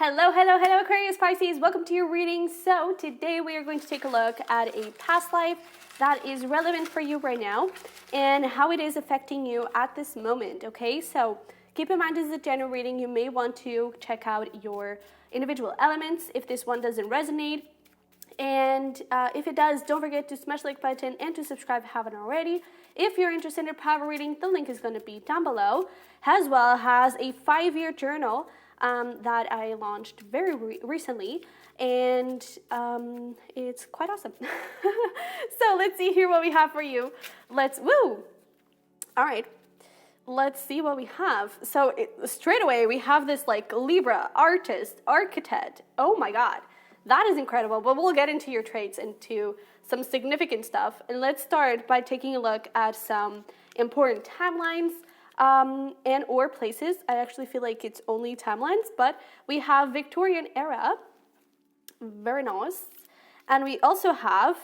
Hello, hello, hello, Aquarius Pisces. Welcome to your reading. So today we are going to take a look at a past life that is relevant for you right now and how it is affecting you at this moment, okay? So keep in mind this is a general reading. You may want to check out your individual elements if this one doesn't resonate. And if it does, don't forget to smash the like button and to subscribe if you haven't already. If you're interested in a private reading, the link is going to be down below, as well as a 5-year journal that I launched very recently, and it's quite awesome. So let's see here what we have for you. All right, let's see what we have. So straight away, we have this like Libra, artist, architect. Oh my God, that is incredible. But we'll get into your traits and to some significant stuff. And let's start by taking a look at some important timelines and or places. I actually feel like it's only timelines, but we have Victorian era, very nice, and we also have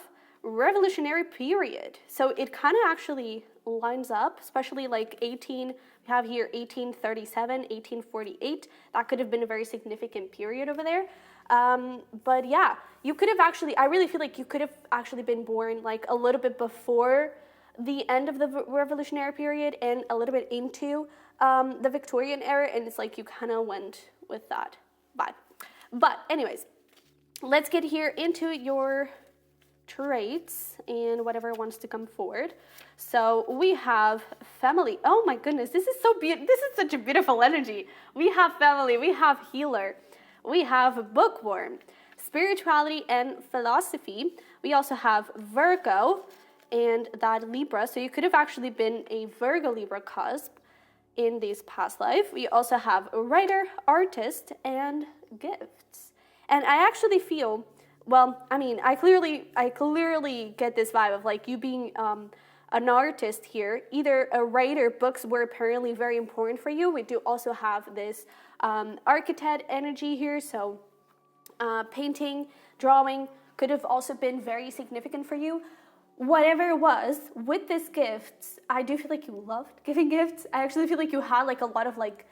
revolutionary period. So it kind of actually lines up, especially like we have here 1837, 1848. That could have been a very significant period over there. But yeah, you could have actually, I really feel like you could have actually been born like a little bit before the end of the revolutionary period and a little bit into the Victorian era, and it's like you kind of went with that vibe. But anyways, let's get here into your traits and whatever wants to come forward. So we have family. Oh my goodness, this is so beautiful. This is such a beautiful energy. We have family, we have healer, we have bookworm, spirituality and philosophy. We also have Virgo and that Libra. So you could have actually been a Virgo Libra cusp in this past life. We also have a writer, artist, and gifts. And I actually feel, well, I mean, I clearly get this vibe of like you being an artist here. Either a writer, books were apparently very important for you. We do also have this architect energy here. So painting, drawing could have also been very significant for you. Whatever it was, with these gifts, I do feel like you loved giving gifts. I actually feel like you had like a lot of like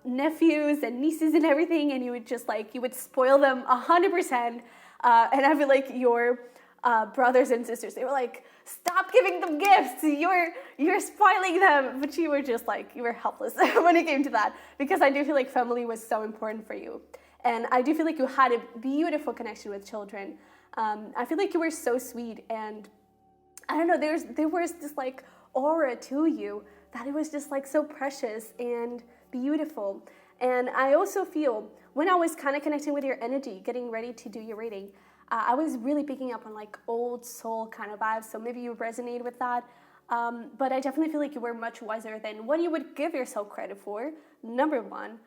nephews and nieces and everything, and you would just like, you would spoil them 100%. And I feel like your brothers and sisters, they were like, stop giving them gifts, you're spoiling them. But you were just like, you were helpless when it came to that, because I do feel like family was so important for you. And I do feel like you had a beautiful connection with children. I feel like you were so sweet, and I don't know, there was this like aura to you that it was just like so precious and beautiful. And I also feel when I was kind of connecting with your energy, getting ready to do your reading, I was really picking up on like old soul kind of vibes. So maybe you resonated with that. But I definitely feel like you were much wiser than what you would give yourself credit for, number one.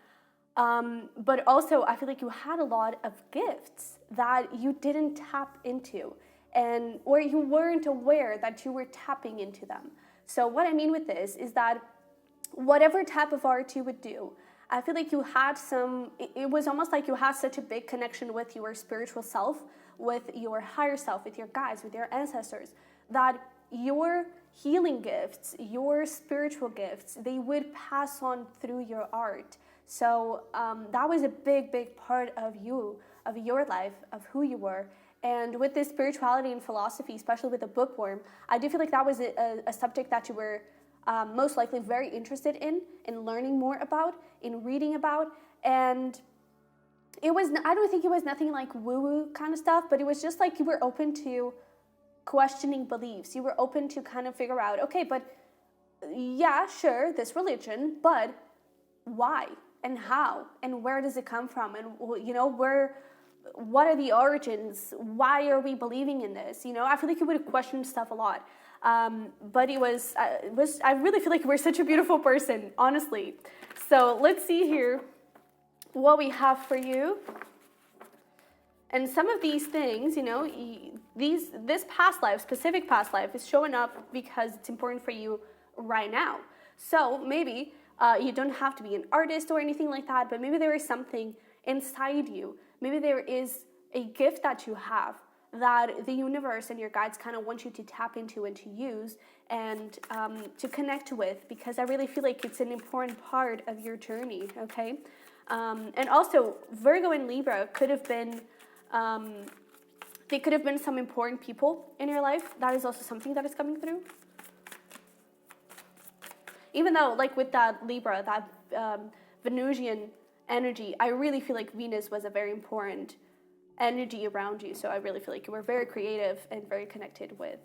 But also I feel like you had a lot of gifts that you didn't tap into, and or you weren't aware that you were tapping into them. So what I mean with this is that whatever type of art you would do, I feel like you had it was almost like you had such a big connection with your spiritual self, with your higher self, with your guides, with your ancestors, that your healing gifts, your spiritual gifts, they would pass on through your art. So that was a big part of you, of your life, of who you were. And with this spirituality and philosophy, especially with the bookworm, I do feel like that was a subject that you were most likely very interested in learning more about, in reading about. And it was, I don't think it was nothing like woo-woo kind of stuff, but it was just like you were open to questioning beliefs. You were open to kind of figure out, okay, but yeah, sure, this religion, but why and how and where does it come from? And, you know, what are the origins? Why are we believing in this? You know, I feel like you would have questioned stuff a lot. But I really feel like we're such a beautiful person, honestly. So let's see here what we have for you. And some of these things, you know, this past life, specific past life, is showing up because it's important for you right now. So maybe you don't have to be an artist or anything like that, but maybe there is something inside you. Maybe there is a gift that you have that the universe and your guides kind of want you to tap into and to use and to connect with, because I really feel like it's an important part of your journey, okay? And also, Virgo and Libra could have been, they could have been some important people in your life. That is also something that is coming through. Even though, like with that Libra, that Venusian energy, I really feel like Venus was a very important energy around you. So I really feel like you were very creative and very connected with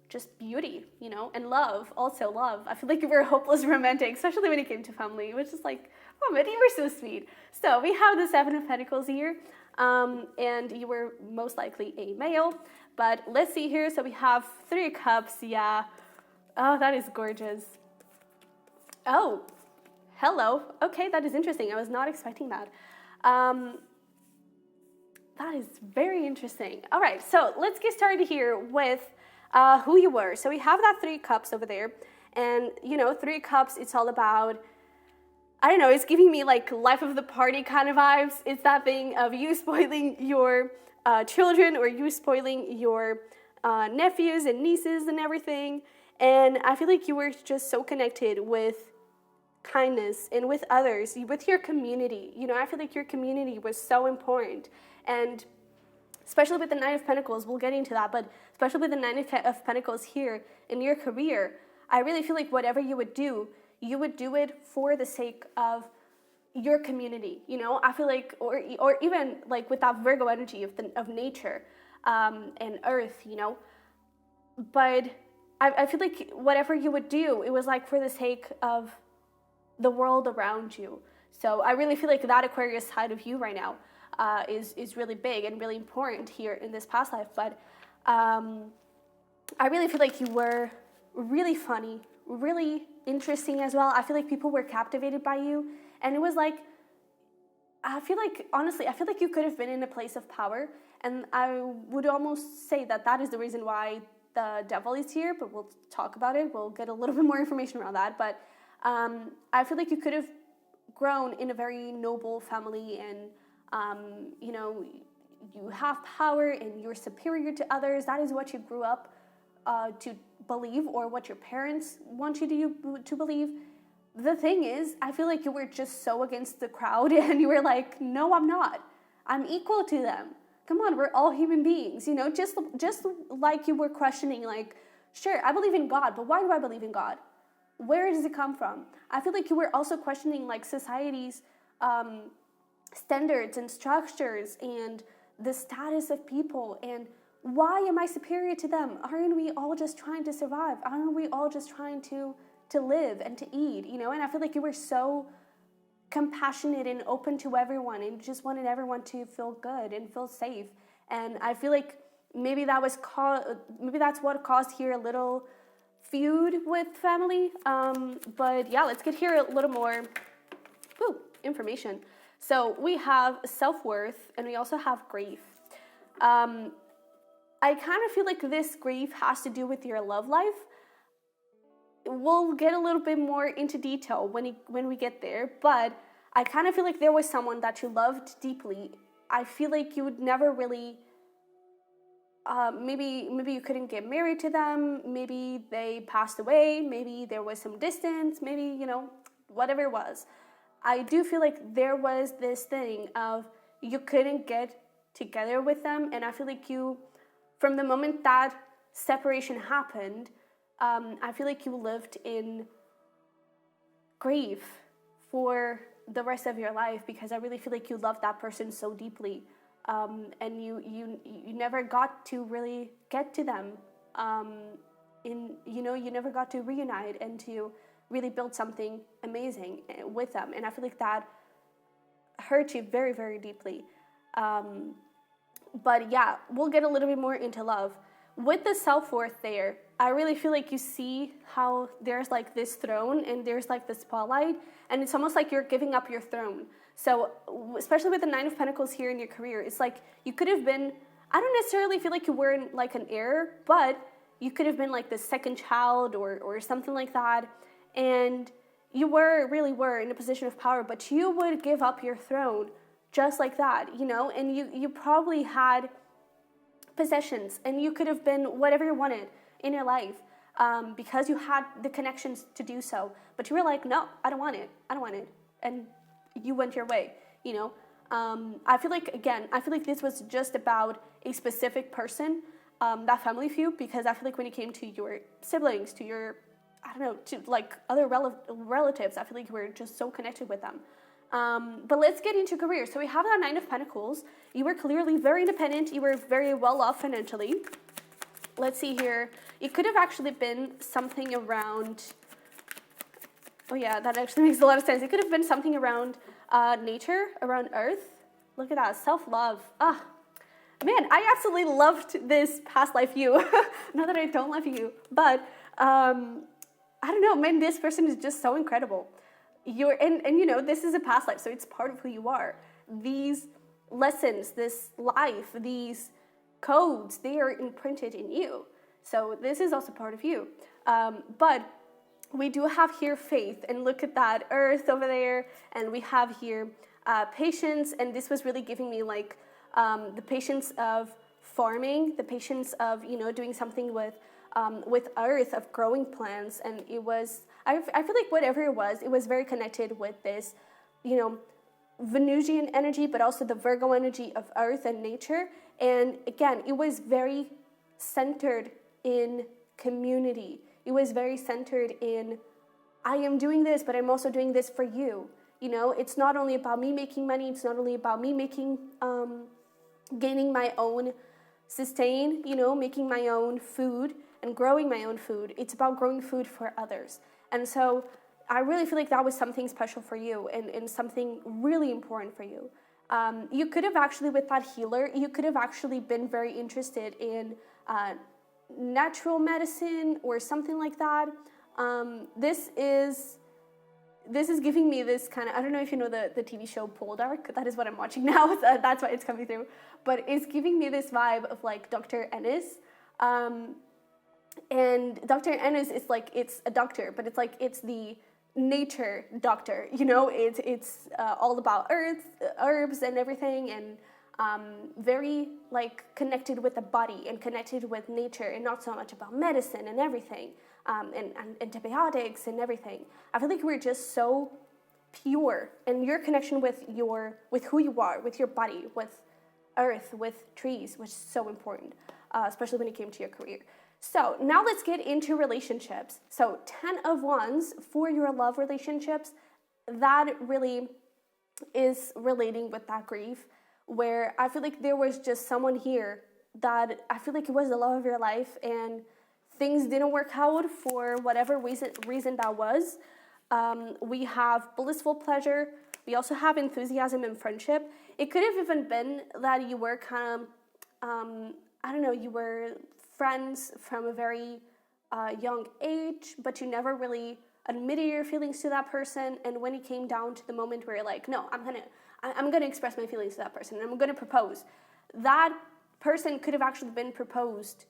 just beauty, you know, and love, also love. I feel like you were a hopeless romantic, especially when it came to family, which is like, oh, but you were so sweet. So we have the Seven of Pentacles here, and you were most likely a male. But let's see here. So we have Three of Cups. Yeah. Oh, that is gorgeous. Oh, hello. Okay, that is interesting. I was not expecting that. That is very interesting. All right, so let's get started here with who you were. So we have that Three Cups over there. And, you know, Three Cups, it's all about, I don't know, it's giving me like life of the party kind of vibes. It's that thing of you spoiling your children, or you spoiling your nephews and nieces and everything. And I feel like you were just so connected with kindness and with others, with your community. You know, I feel like your community was so important. And especially with the Nine of Pentacles, we'll get into that, but especially with the Nine of Pentacles here in your career, I really feel like whatever you would do it for the sake of your community. You know, I feel like, or even like with that Virgo energy of nature and earth, you know. But I feel like whatever you would do, it was like for the sake of the world around you. So I really feel like that Aquarius side of you right now is really big and really important here in this past life. But I really feel like you were really funny, really interesting as well. I feel like people were captivated by you. And it was like, I feel like, honestly, I feel like you could have been in a place of power. And I would almost say that that is the reason why the devil is here. But we'll talk about it. We'll get a little bit more information around that. But I feel like you could have grown in a very noble family, and you know, you have power and you're superior to others. That is what you grew up to believe, or what your parents want you to believe. The thing is, I feel like you were just so against the crowd, and you were like, no, I'm not. I'm equal to them. Come on, we're all human beings, you know, just like you were questioning, like, sure, I believe in God, but why do I believe in God? Where does it come from? I feel like you were also questioning like society's standards and structures and the status of people, and why am I superior to them? Aren't we all just trying to survive? Aren't we all just trying to live and to eat, you know? And I feel like you were so compassionate and open to everyone, and just wanted everyone to feel good and feel safe. And I feel like maybe that's what caused here a little feud with family. But yeah, let's get here a little more information. So we have self-worth, and we also have grief. I kind of feel like this grief has to do with your love life. We'll get a little bit more into detail when we get there, but I kind of feel like there was someone that you loved deeply. I feel like you would never really, maybe you couldn't get married to them, maybe they passed away, maybe there was some distance, maybe, you know, whatever it was. I do feel like there was this thing of you couldn't get together with them, and I feel like you, from the moment that separation happened, I feel like you lived in grief for the rest of your life, because I really feel like you loved that person so deeply, and you never got to really get to them. You never got to reunite and to really build something amazing with them, and I feel like that hurt you very, very deeply. But yeah, we'll get a little bit more into love. With the self-worth there, I really feel like you see how there's like this throne and there's like the spotlight, and it's almost like you're giving up your throne. So especially with the Nine of Pentacles here in your career, it's like you could have been, I don't necessarily feel like you were in like an heir, but you could have been like the second child or something like that. And you really were in a position of power, but you would give up your throne just like that, you know, and you probably had possessions, and you could have been whatever you wanted in your life, because you had the connections to do so. But you were like, no, I don't want it. and you went your way, you know. I feel like this was just about a specific person, that family feud, because I feel like when it came to your siblings, to your, I don't know, to like other relatives, I feel like we're just so connected with them. But let's get into career. So we have that Nine of Pentacles. You were clearly very independent. You were very well off financially. Let's see here. It could have actually been something around, oh yeah, that actually makes a lot of sense. It could have been something around nature, around earth. Look at that, self-love. Man, I absolutely loved this past life you. Not that I don't love you, but I don't know, man, this person is just so incredible. And you know, this is a past life, so it's part of who you are. These lessons, this life, these codes, they are imprinted in you. So this is also part of you. But we do have here faith, and look at that earth over there, and we have here patience, and this was really giving me like the patience of farming, the patience of, you know, doing something with earth, of growing plants. And it was, I feel like whatever it was very connected with this, you know, Venusian energy, but also the Virgo energy of earth and nature. And again, it was very centered in community. It was very centered in, I am doing this, but I'm also doing this for you. You know, it's not only about me making money. It's not only about me making, gaining my own sustain, you know, making my own food and growing my own food. It's about growing food for others. And so I really feel like that was something special for you, and something really important for you. You could have actually, with that healer, you could have actually been very interested in natural medicine or something like that. This is giving me this kind of, I don't know if you know the TV show Poldark. That is what I'm watching now. That's why it's coming through. But it's giving me this vibe of like Dr. Ennis. And Dr. Ennis is like, it's a doctor, but it's like, it's the nature doctor, you know. It's all about herbs and everything, and very like connected with the body and connected with nature, and not so much about medicine and everything, and antibiotics and everything. I feel like we're just so pure, and your connection with who you are, with your body, with earth, with trees, was so important, especially when it came to your career. So now let's get into relationships. So 10 of Wands for your love relationships, that really is relating with that grief, where I feel like there was just someone here that I feel like it was the love of your life, and things didn't work out for whatever reason that was. We have blissful pleasure. We also have enthusiasm and friendship. It could have even been that you were kind of, I don't know, you were friends from a very young age, but you never really admitted your feelings to that person. And when it came down to the moment where you're like, no, I'm gonna express my feelings to that person, and I'm gonna propose, that person could have actually been proposed,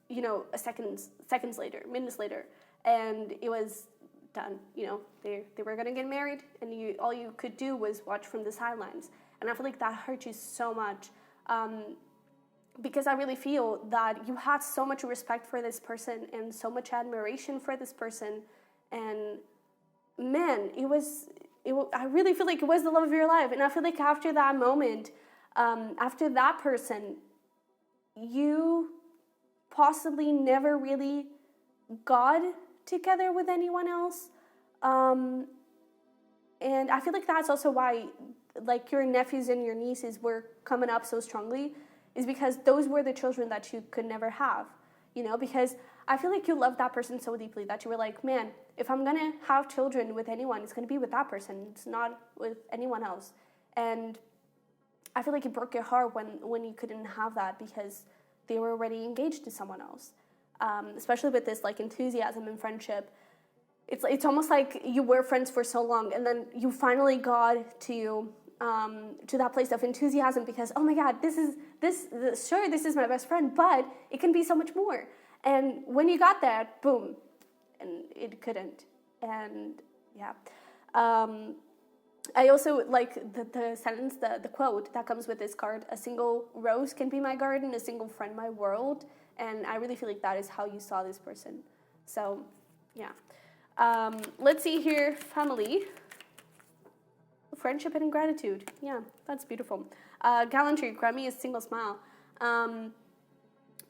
you know, seconds later, minutes later, and it was done. You know, they were gonna get married, and all you could do was watch from the sidelines. And I feel like that hurt you so much. Because I really feel that you had so much respect for this person and so much admiration for this person, and man, I really feel like it was the love of your life. And I feel like after that moment, after that person, you possibly never really got together with anyone else, and I feel like that's also why, like, your nephews and your nieces were coming up so strongly, is because those were the children that you could never have, you know, because I feel like you loved that person so deeply that you were like, man, if I'm gonna have children with anyone, it's gonna be with that person. It's not with anyone else. And I feel like it broke your heart when you couldn't have that, because they were already engaged to someone else. Especially with this like enthusiasm and friendship. It's almost like you were friends for so long, and then you finally got to that place of enthusiasm, because, oh my God, this is my best friend, but it can be so much more. And when you got that, boom, and it couldn't. And yeah. I also like the sentence, the quote that comes with this card: a single rose can be my garden, a single friend my world. And I really feel like that is how you saw this person. So yeah. Let's see here, family. Friendship and gratitude. Yeah, that's beautiful. Gallantry, grant me a single smile.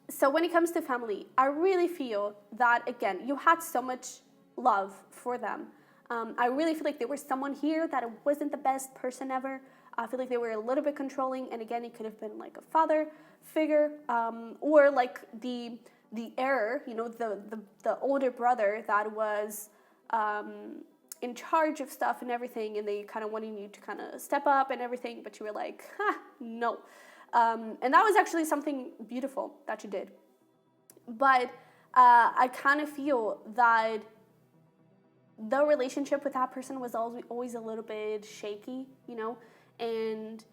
So when it comes to family, I really feel that, again, you had so much love for them. I really feel like there was someone here that wasn't the best person ever. I feel like they were a little bit controlling, and again, it could have been like a father figure, or like the heir, you know, the older brother that was in charge of stuff and everything, and they kind of wanted you to kind of step up and everything, but you were like, no. And that was actually something beautiful that you did. But I kind of feel that the relationship with that person was always a little bit shaky, you know, and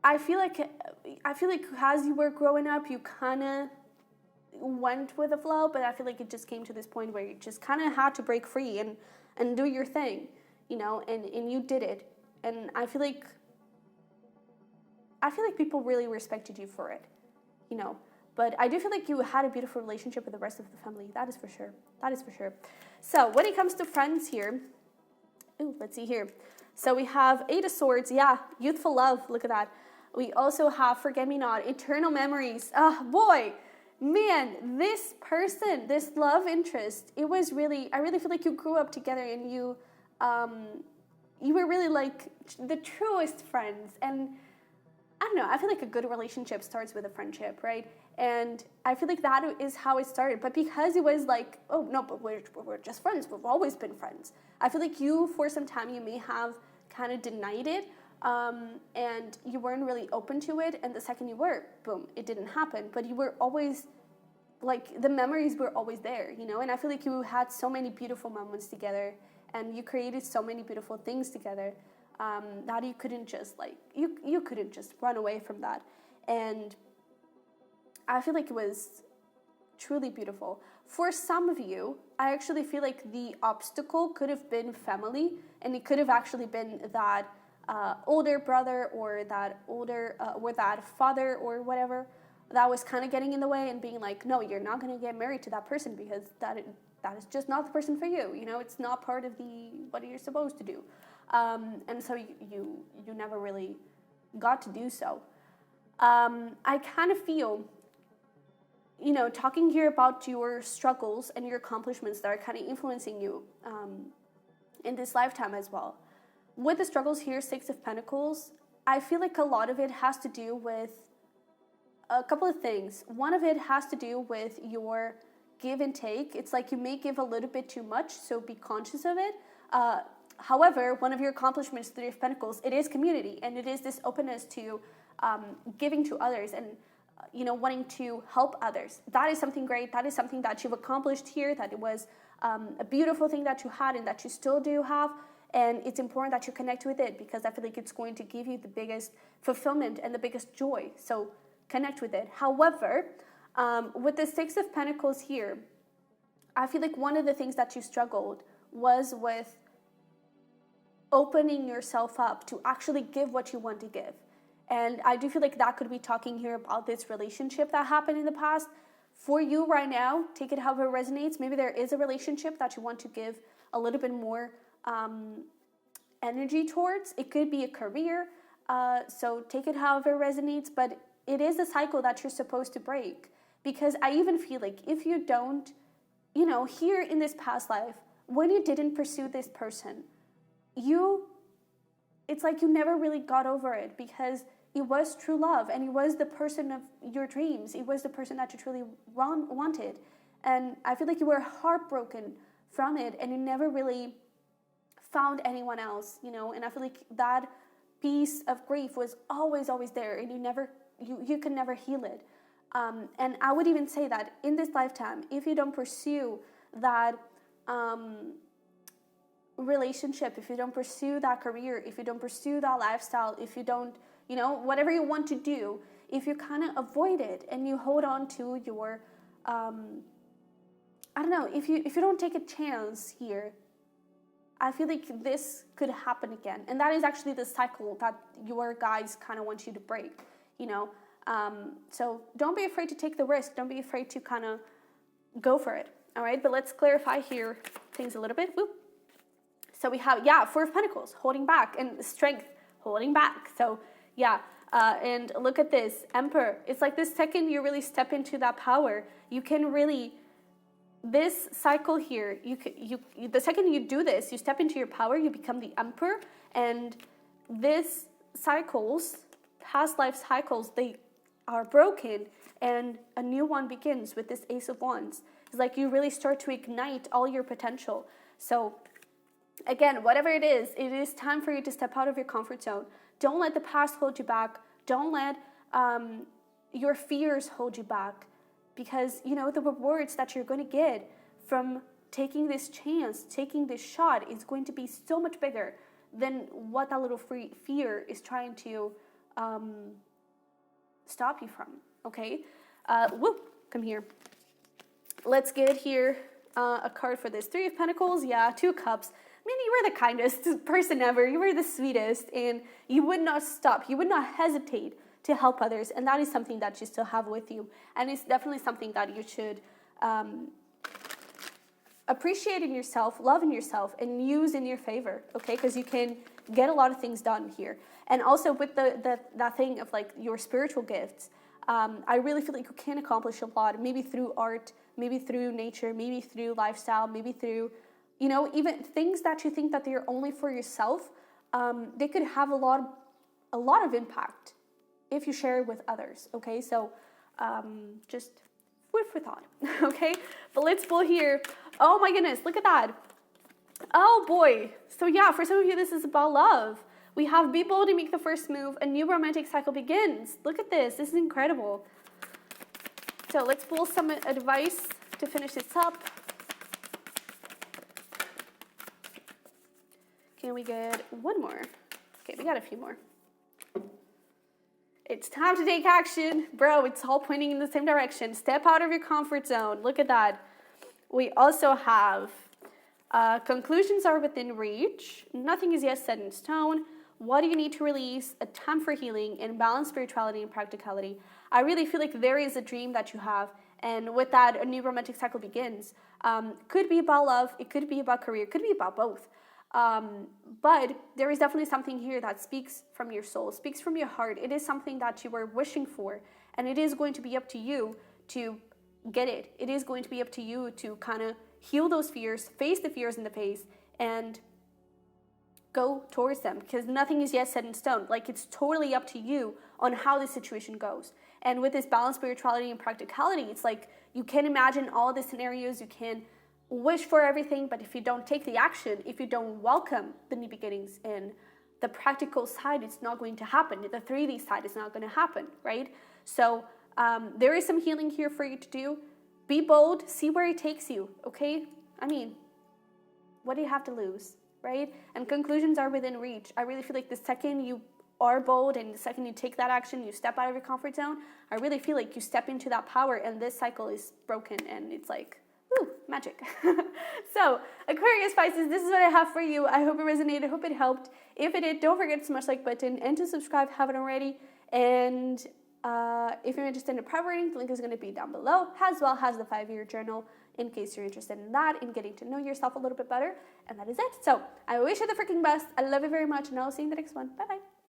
I feel like as you were growing up, you kind of went with the flow, but I feel like it just came to this point where you just kind of had to break free and do your thing, you know, and you did it. And I feel like people really respected you for it, you know. But I do feel like you had a beautiful relationship with the rest of the family. That is for sure. That is for sure. So when it comes to friends here, let's see here. So we have Eight of Swords. Yeah, youthful love. Look at that. We also have Forget-Me-Not, eternal memories. Oh, boy. Man, this person, this love interest, I really feel like you grew up together and you were really like the truest friends. And I don't know, I feel like a good relationship starts with a friendship, right? And I feel like that is how it started. But because it was like, oh, no, but we're just friends. We've always been friends. I feel like you, for some time, you may have kind of denied it. And you weren't really open to it. And the second you were, boom, it didn't happen. But you were always, like, the memories were always there, you know? And I feel like you had so many beautiful moments together. And you created so many beautiful things together. That you couldn't just you couldn't just run away from that. And I feel like it was truly beautiful. For some of you, I actually feel like the obstacle could have been family, and it could have actually been that older brother or that father or whatever that was kind of getting in the way and being like, no, you're not going to get married to that person because that is just not the person for you. You know, it's not part of what you're supposed to do. And so you never really got to do so. I kind of feel, you know, talking here about your struggles and your accomplishments that are kind of influencing you in this lifetime as well. With the struggles here, Six of Pentacles, I feel like a lot of it has to do with a couple of things. One of it has to do with your give and take. It's like you may give a little bit too much, so be conscious of it. However, one of your accomplishments, Three of Pentacles, it is community, and it is this openness to giving to others and, you know, wanting to help others. That is something great. That is something that you've accomplished here, that it was a beautiful thing that you had and that you still do have. And it's important that you connect with it because I feel like it's going to give you the biggest fulfillment and the biggest joy. So connect with it. However, with the Six of Pentacles here, I feel like one of the things that you struggled was with opening yourself up to actually give what you want to give. And I do feel like that could be talking here about this relationship that happened in the past. For you right now, take it however it resonates. Maybe there is a relationship that you want to give a little bit more energy towards. It could be a career. So take it however it resonates. But it is a cycle that you're supposed to break. Because I even feel like if you don't, you know, here in this past life, when you didn't pursue this person, it's like you never really got over it because it was true love and it was the person of your dreams. It was the person that you truly wanted. And I feel like you were heartbroken from it and you never really found anyone else, you know, and I feel like that piece of grief was always there and you could never heal it. And I would even say that in this lifetime, if you don't pursue that relationship, if you don't pursue that career, if you don't pursue that lifestyle, if you don't, you know, whatever you want to do, if you kind of avoid it and you hold on to your, I don't know, if you don't take a chance here, I feel like this could happen again. And that is actually the cycle that your guides kind of want you to break, you know. So don't be afraid to take the risk. Don't be afraid to kind of go for it. all right? But let's clarify here things a little bit. Whoop. So we have, Four of Pentacles, holding back, and Strength, holding back. So and look at this, Emperor. It's like the second you really step into that power, you can really, this cycle here, the second you do this, you step into your power, you become the Emperor, and this cycles, past life cycles, they are broken, and a new one begins with this Ace of Wands. It's like you really start to ignite all your potential. So again, whatever it is time for you to step out of your comfort zone. Don't let the past hold you back. Don't let your fears hold you back, because the rewards that you're going to get from taking this chance, taking this shot, is going to be so much bigger than what that little fear is trying to stop you from. Okay, come here. Let's get here a card for this. Three of Pentacles, Two of Cups. I mean, you were the kindest person ever. You were the sweetest, and you would not stop. You would not hesitate to help others, and that is something that you still have with you, and it's definitely something that you should appreciate in yourself, love in yourself, and use in your favor, okay? Because you can get a lot of things done here. And also with that thing of like your spiritual gifts, I really feel like you can accomplish a lot, maybe through art, maybe through nature, maybe through lifestyle, maybe through, even things that you think that they're only for yourself. They could have a lot of impact if you share it with others, okay? So just food for thought, okay? But let's pull here. Oh my goodness, look at that. Oh boy. So for some of you, this is about love. We have be bold and make the first move. A new romantic cycle begins. Look at this. This is incredible. So let's pull some advice to finish this up. Can we get one more? Okay, we got a few more. It's time to take action. Bro, it's all pointing in the same direction. Step out of your comfort zone. Look at that. We also have conclusions are within reach. Nothing is yet set in stone. What do you need to release? A time for healing, and balance spirituality and practicality. I really feel like there is a dream that you have, and with that, a new romantic cycle begins. Could be about love. It could be about career. It could be about both. But there is definitely something here that speaks from your soul, speaks from your heart. It is something that you were wishing for, and it is going to be up to you to get it. It is going to be up to you to kind of heal those fears, face the fears in the face, and go towards them, because nothing is yet set in stone. Like, it's totally up to you on how this situation goes. And with this balance, spirituality, and practicality, it's like you can imagine all the scenarios, you can wish for everything, but if you don't take the action, if you don't welcome the new beginnings in the practical side, it's not going to happen. The 3D side is not going to happen, right? So there is some healing here for you to do. Be bold, see where it takes you, okay? I mean, what do you have to lose, right? And conclusions are within reach. I really feel like the second you are bold and the second you take that action, you step out of your comfort zone, I really feel like you step into that power, and this cycle is broken, and it's like, woo, magic. So, Aquarius, Pisces, this is what I have for you. I hope it resonated. I hope it helped. If it did, don't forget to smash the like button and to subscribe if you haven't already. And if you're interested in a private reading, the link is going to be down below, as well as the 5-year journal in case you're interested in that, in getting to know yourself a little bit better. And that is it. So, I wish you the freaking best. I love you very much, and I'll see you in the next one. Bye-bye.